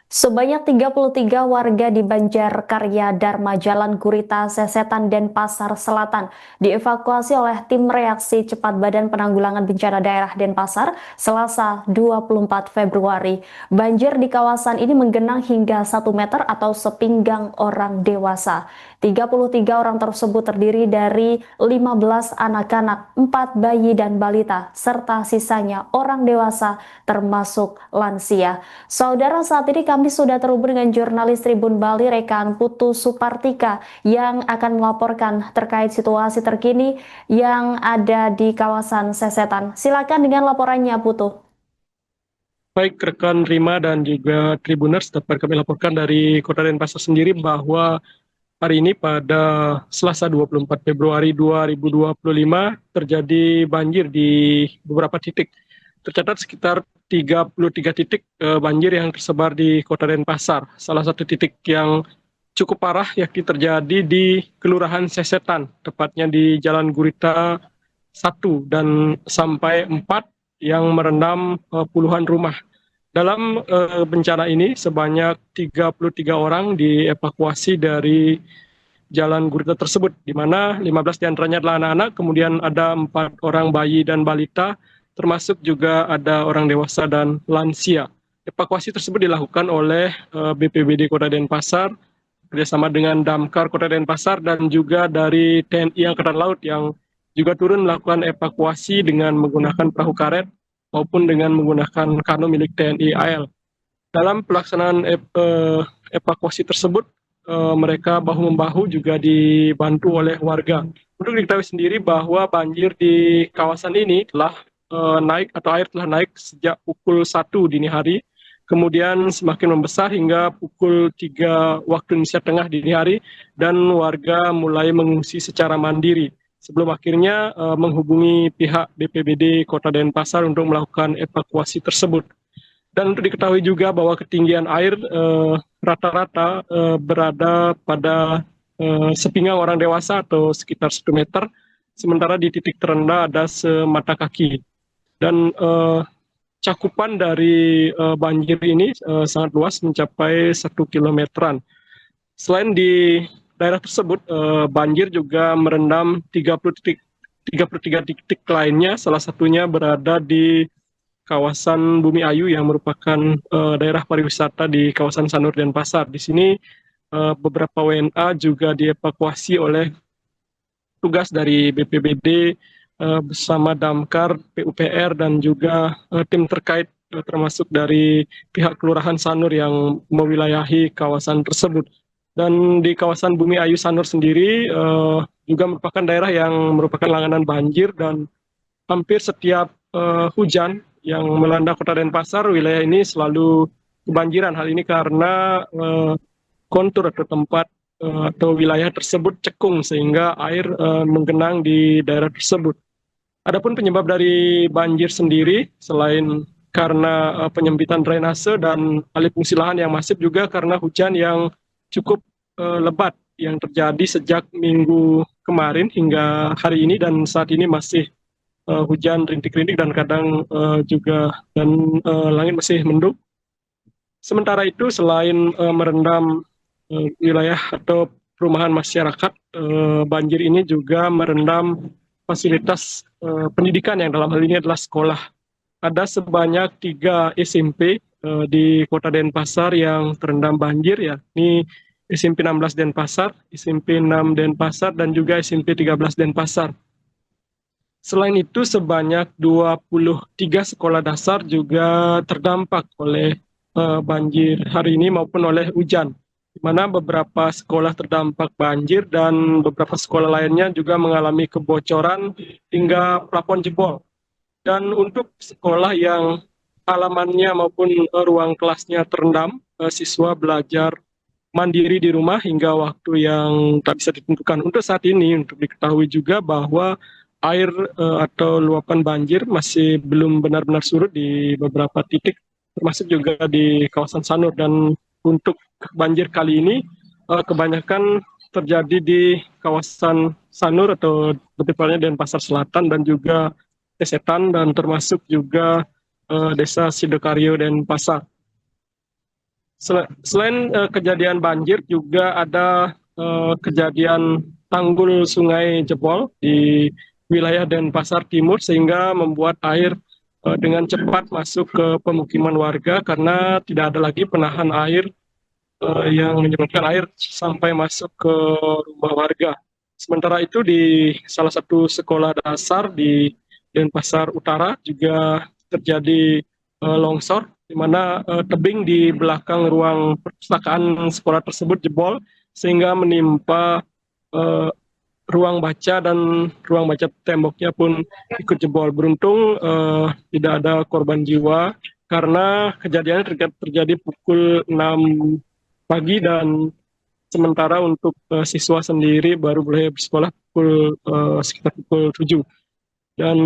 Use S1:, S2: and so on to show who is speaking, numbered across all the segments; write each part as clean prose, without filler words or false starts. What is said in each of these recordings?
S1: Sebanyak 33 warga di Banjarkarya Dharma Jalan Gurita, Sesetan, Denpasar Selatan dievakuasi oleh tim reaksi cepat Badan Penanggulangan Bencana Daerah Denpasar Selasa 24 Februari. Banjir di kawasan ini menggenang hingga 1 meter atau sepinggang orang dewasa. 33 orang tersebut terdiri dari 15 anak-anak, 4 bayi dan balita, serta sisanya orang dewasa termasuk lansia. Saudara, saat ini kami sudah terhubung dengan jurnalis Tribun Bali rekan Putu Supartika yang akan melaporkan terkait situasi terkini yang ada di kawasan Sesetan. Silakan dengan laporannya, Putu.
S2: Baik rekan Rima dan juga Tribuners, dapat kami laporkan dari Kota Denpasar sendiri bahwa hari ini pada Selasa 24 Februari 2025 terjadi banjir di beberapa titik. Tercatat sekitar 33 titik banjir yang tersebar di Kota Denpasar. Salah satu titik yang cukup parah yakni terjadi di Kelurahan Sesetan, tepatnya di Jalan Gurita 1 dan sampai 4 yang merendam puluhan rumah. Dalam bencana ini sebanyak 33 orang dievakuasi dari Jalan Gurita tersebut, di mana 15 diantaranya adalah anak-anak, kemudian ada 4 orang bayi dan balita, termasuk juga ada orang dewasa dan lansia. Evakuasi tersebut dilakukan oleh BPBD Kota Denpasar, kerjasama dengan Damkar Kota Denpasar, dan juga dari TNI Angkatan Laut yang juga turun melakukan evakuasi dengan menggunakan perahu karet maupun dengan menggunakan kano milik TNI AL. Dalam pelaksanaan evakuasi tersebut, mereka bahu-membahu juga dibantu oleh warga. Untuk diketahui sendiri bahwa banjir di kawasan ini telah naik atau air telah naik sejak pukul 1 dini hari, kemudian semakin membesar hingga pukul 3 waktu Indonesia Tengah dini hari, dan warga mulai mengungsi secara mandiri sebelum akhirnya menghubungi pihak BPBD Kota Denpasar untuk melakukan evakuasi tersebut. Dan untuk diketahui juga bahwa ketinggian air rata-rata berada pada sepinggang orang dewasa atau sekitar 1 meter, sementara di titik terendah ada semata kaki. Dan cakupan dari banjir ini sangat luas, mencapai 1 kilometeran. Selain di daerah tersebut, banjir juga merendam 33 titik lainnya, salah satunya berada di kawasan Bumi Ayu yang merupakan daerah pariwisata di kawasan Sanur Denpasar. Di sini beberapa WNA juga dievakuasi oleh tugas dari BPBD bersama Damkar, PUPR, dan juga tim terkait termasuk dari pihak Kelurahan Sanur yang mewilayahi kawasan tersebut. Dan di kawasan Bumi Ayu Sanur sendiri juga merupakan daerah yang merupakan langganan banjir, dan hampir setiap hujan yang melanda Kota Denpasar, wilayah ini selalu kebanjiran. Hal ini karena kontur atau tempat atau wilayah tersebut cekung sehingga air menggenang di daerah tersebut. Adapun penyebab dari banjir sendiri, selain karena penyempitan drainase dan alih fungsi lahan yang masif, juga karena hujan yang cukup lebat yang terjadi sejak minggu kemarin hingga hari ini, dan saat ini masih hujan rintik-rintik dan kadang juga langit masih mendung. Sementara itu, selain merendam wilayah atau perumahan masyarakat, banjir ini juga merendam fasilitas pendidikan yang dalam hal ini adalah sekolah. Ada sebanyak 3 SMP di Kota Denpasar yang terendam banjir, yakni SMP 16 Denpasar, SMP 6 Denpasar, dan juga SMP 13 Denpasar. Selain itu, sebanyak 23 sekolah dasar juga terdampak oleh banjir hari ini maupun oleh hujan, di mana beberapa sekolah terdampak banjir dan beberapa sekolah lainnya juga mengalami kebocoran hingga plafon jebol. Dan untuk sekolah yang halamannya maupun ruang kelasnya terendam, siswa belajar mandiri di rumah hingga waktu yang tak bisa ditentukan. Untuk saat ini, untuk diketahui juga bahwa air atau luapan banjir masih belum benar-benar surut di beberapa titik, termasuk juga di kawasan Sanur. Dan untuk banjir kali ini kebanyakan terjadi di kawasan Sanur atau lebih tepatnya Denpasar Selatan dan juga Sesetan, dan termasuk juga Desa Sidokaryo dan Pasar. Selain kejadian banjir, juga ada kejadian tanggul sungai jebol di wilayah Denpasar Timur, sehingga membuat air dengan cepat masuk ke pemukiman warga karena tidak ada lagi penahan air yang menyebabkan air sampai masuk ke rumah warga. Sementara itu di salah satu sekolah dasar di Denpasar Utara juga terjadi longsor, di mana tebing di belakang ruang perpustakaan sekolah tersebut jebol sehingga menimpa eh, ruang baca, dan ruang baca temboknya pun ikut jebol. Beruntung tidak ada korban jiwa karena kejadiannya terjadi pukul 6 pagi, dan sementara untuk siswa sendiri baru boleh bersekolah sekitar pukul 7. Dan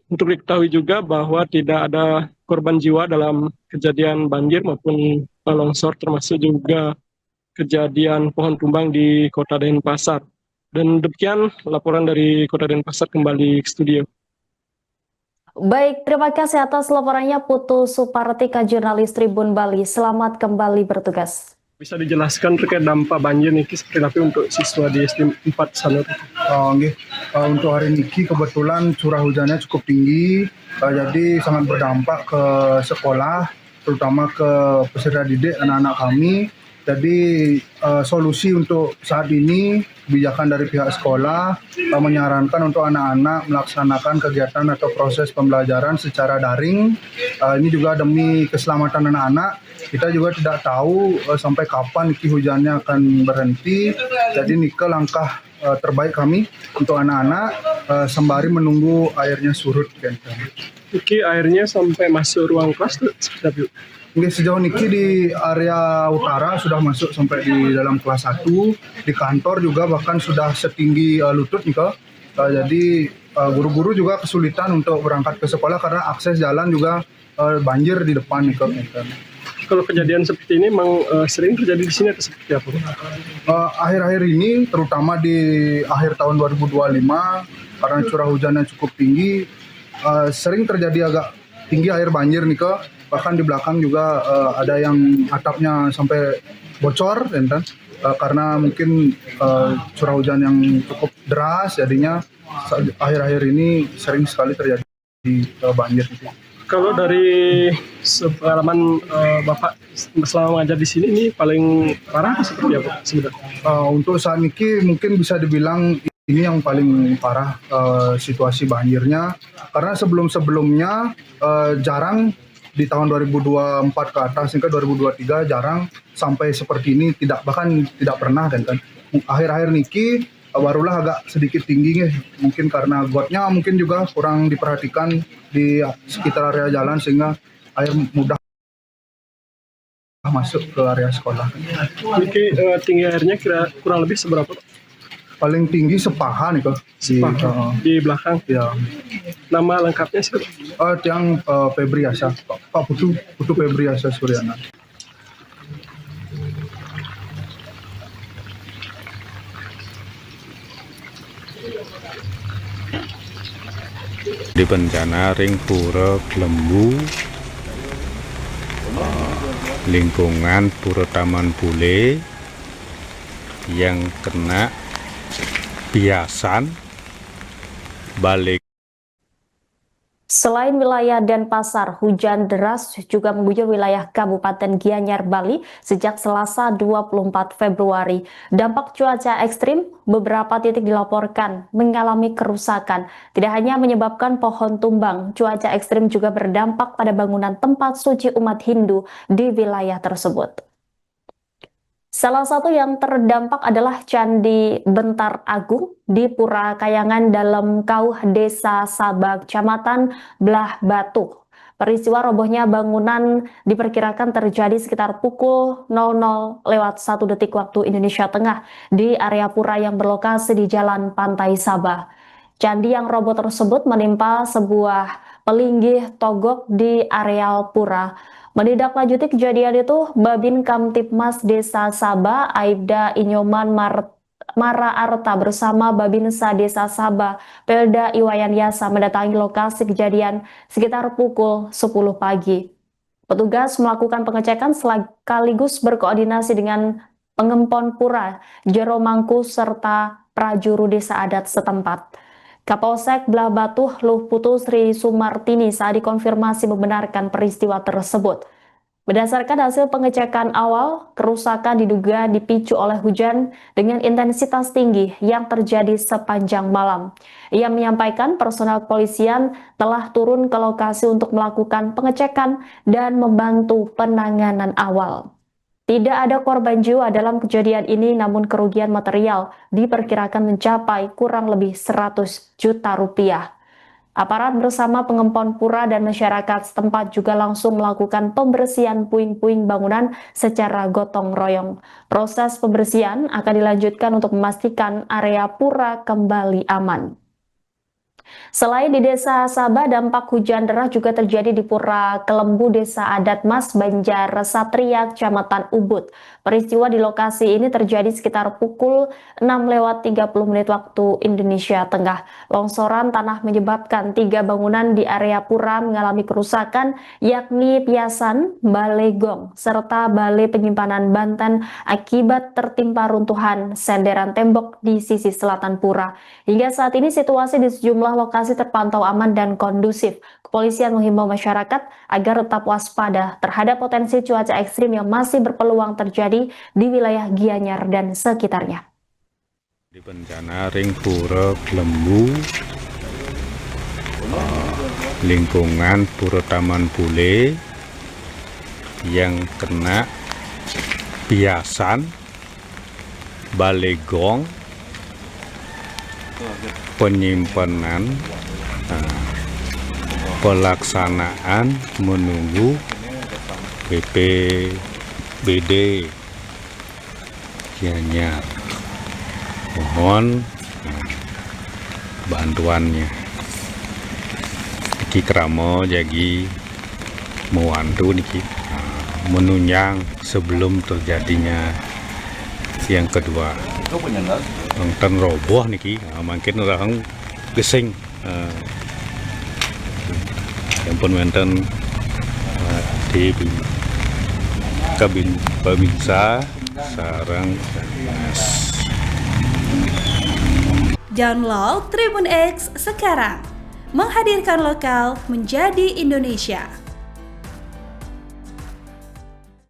S2: untuk diketahui juga bahwa tidak ada korban jiwa dalam kejadian banjir maupun longsor, termasuk juga kejadian pohon tumbang di Kota Denpasar. Dan demikian laporan dari Kota Denpasar, kembali ke studio.
S1: Baik, terima kasih atas laporannya Putu Supartika, jurnalis Tribun Bali. Selamat kembali bertugas.
S2: Bisa dijelaskan terkait dampak banjir niki seperti apa untuk siswa di SD 4 Sanur?
S3: Untuk hari ini kebetulan curah hujannya cukup tinggi, jadi sangat berdampak ke sekolah, terutama ke peserta didik anak-anak kami. Jadi solusi untuk saat ini, kebijakan dari pihak sekolah menyarankan untuk anak-anak melaksanakan kegiatan atau proses pembelajaran secara daring. Ini juga demi keselamatan anak-anak. Kita juga tidak tahu sampai kapan hujannya akan berhenti. Jadi ini langkah terbaik kami untuk anak-anak sembari menunggu airnya surut.
S2: Iki airnya sampai masuk ruang kelas tuh seperti apa?
S3: Sejauh ini di area utara sudah masuk sampai di dalam kelas 1, di kantor juga bahkan sudah setinggi lutut nih. Jadi guru-guru juga kesulitan untuk berangkat ke sekolah karena akses jalan juga banjir di depan nih.
S2: Kalau kejadian seperti ini memang sering terjadi di sini atau seperti apa?
S3: Akhir-akhir ini, terutama di akhir tahun 2025, karena curah hujannya cukup tinggi, sering terjadi agak tinggi air banjir nih. Bahkan di belakang juga ada yang atapnya sampai bocor, karena mungkin curah hujan yang cukup deras, jadinya akhir-akhir ini sering sekali terjadi banjir.
S2: Kalau dari pengalaman Bapak selama mengajar di sini, ini paling parah seperti apa sebenarnya?
S3: Untuk saat ini mungkin bisa dibilang ini yang paling parah situasi banjirnya, karena sebelum-sebelumnya jarang di tahun 2024 ke atas hingga 2023 jarang sampai seperti ini, bahkan tidak pernah kan. Akhir-akhir niki barulah agak sedikit tinggi nih, mungkin karena gotnya mungkin juga kurang diperhatikan di sekitar area jalan sehingga air mudah masuk ke area sekolah.
S2: Ini tinggi airnya kurang lebih seberapa?
S3: Paling tinggi sepaha nih
S2: di belakang.
S3: Ya.
S2: Nama lengkapnya sih?
S3: Tiang Febriasa, Pak Putu Febriasa Suryana.
S4: Di bencana ring Pura Lembu, lingkungan Pura Taman Bule yang kena biasan balik.
S1: Selain wilayah Denpasar, hujan deras juga mengguyur wilayah Kabupaten Gianyar, Bali sejak Selasa 24 Februari. Dampak cuaca ekstrim, beberapa titik dilaporkan mengalami kerusakan. Tidak hanya menyebabkan pohon tumbang, cuaca ekstrim juga berdampak pada bangunan tempat suci umat Hindu di wilayah tersebut. Salah satu yang terdampak adalah Candi Bentar Agung di Pura Kayangan dalam Kauh Desa Sabak, Kecamatan Belah Batu. Peristiwa robohnya bangunan diperkirakan terjadi sekitar pukul 00:01 waktu Indonesia Tengah di area pura yang berlokasi di Jalan Pantai Sabah. Candi yang roboh tersebut menimpa sebuah pelinggih togok di areal pura. Menindaklanjuti kejadian itu, Babin Kamtipmas Desa Saba, Aibda Inyoman Mara Arta bersama Babinsa Desa Saba, Pelda Iwayan Yasa mendatangi lokasi kejadian sekitar pukul 10 pagi. Petugas melakukan pengecekan sekaligus berkoordinasi dengan pengempon pura, Jero Mangku, serta prajuru desa adat setempat. Kapolsek Belah Batu Luh Putu Sri Sumartini saat dikonfirmasi membenarkan peristiwa tersebut. Berdasarkan hasil pengecekan awal, kerusakan diduga dipicu oleh hujan dengan intensitas tinggi yang terjadi sepanjang malam. Ia menyampaikan personel kepolisian telah turun ke lokasi untuk melakukan pengecekan dan membantu penanganan awal. Tidak ada korban jiwa dalam kejadian ini, namun kerugian material diperkirakan mencapai kurang lebih 100 juta rupiah. Aparat bersama pengempon pura dan masyarakat setempat juga langsung melakukan pembersihan puing-puing bangunan secara gotong royong. Proses pembersihan akan dilanjutkan untuk memastikan area pura kembali aman. Selain di Desa Saba, dampak hujan deras juga terjadi di Pura Kelembu, Desa Adat Mas, Banjar Satria, Kecamatan Ubud. Peristiwa di lokasi ini terjadi sekitar pukul 6:30 waktu Indonesia Tengah. Longsoran tanah menyebabkan 3 bangunan di area pura mengalami kerusakan, yakni Piasan, Balai Gong, serta Balai Penyimpanan Banten akibat tertimpa runtuhan senderan tembok di sisi selatan pura. Hingga saat ini situasi di sejumlah lokasi terpantau aman dan kondusif. Kepolisian menghimbau masyarakat agar tetap waspada terhadap potensi cuaca ekstrim yang masih berpeluang terjadi di wilayah Gianyar dan sekitarnya.
S4: Di bencana ring Pura Kelembu, lingkungan Pura Taman Pule yang kena Piasan, Balai Gong, penyimpanan, pelaksanaan menunggu BPBD Gianyar. Mohon bantuannya. Iki kramo jadi mewantu niki menunjang sebelum terjadinya yang kedua. Nonton roboh niki, mungkin orang gesing. Yang pun wonten di kabin Babinsa sareng Mas.
S5: Download Tribun X sekarang, menghadirkan lokal menjadi Indonesia.